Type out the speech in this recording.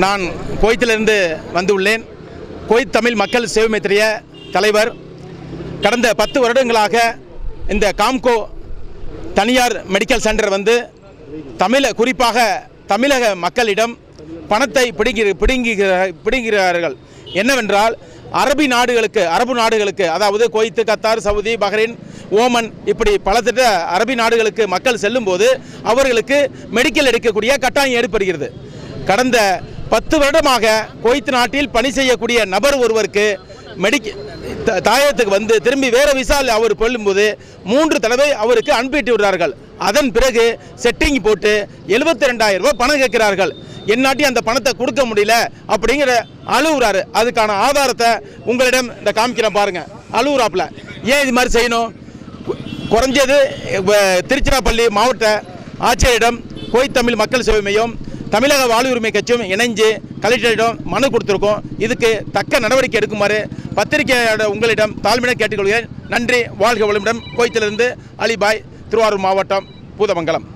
நான் குவைத்திலிருந்து வந்துள்ளேன். குவைத் தமிழ் மக்கள் சேவை மைத்திரிய தலைவர். கடந்த 10 வருடங்களாக இந்த காம்கோ தனியார் மெடிக்கல் சென்டர் குறிப்பாக தமிழக மக்களிடம் பணத்தை பிடுங்குகிறார்கள். என்னவென்றால் அரபு நாடுகளுக்கு அதாவது Kuwait, Qatar, Saudi, Bahrain, Oman இப்படி பல அரபு நாடுகளுக்கு மக்கள் செல்லும்போது அவர்களுக்கு மெடிக்கல் எடுக்கக்கூடிய கட்டாயம் ஏற்படுகிறது. கடந்த 10 வருடமாக குவைத் நாட்டில் பணி செய்யக்கூடிய நபர் ஒருவருக்கு தாயத்துக்கு திரும்பி வேறு விசால் அவர் கொள்ளும்போது 3 தடவை அவருக்கு அனுப்பிட்டு விடுறார்கள். அதன் பிறகு செட்டிங் போட்டு 72,000 ரூபாய் பணம் கேட்கிறார்கள். என்னாட்டி அந்த பணத்தை கொடுக்க முடியல அப்படிங்கிற அழுகுறாரு. அதுக்கான ஆதாரத்தை உங்களிடம் இந்த காமிக்கிறேன் பாருங்க. அழுகுறாப்புல ஏன் இது மாதிரி செய்யணும்? குறைஞ்சது திருச்சிராப்பள்ளி மாவட்ட ஆட்சியரிடம் குவைத் தமிழ் மக்கள் சேவை மையம், தமிழக வாழ்வுரிமை கட்சியும் இணைஞ்சு கலெக்டரிடம் மனு கொடுத்துருக்கோம். இதுக்கு தக்க நடவடிக்கை எடுக்குமாறு பத்திரிகையாளர் உங்களிடம் தாழ்மையை கேட்டுக்கொள்கிறேன். நன்றி. வாழ்க வளமுடன். குவைத்திலிருந்து அலிபாய், திருவாரூர் மாவட்டம், பூதமங்கலம்.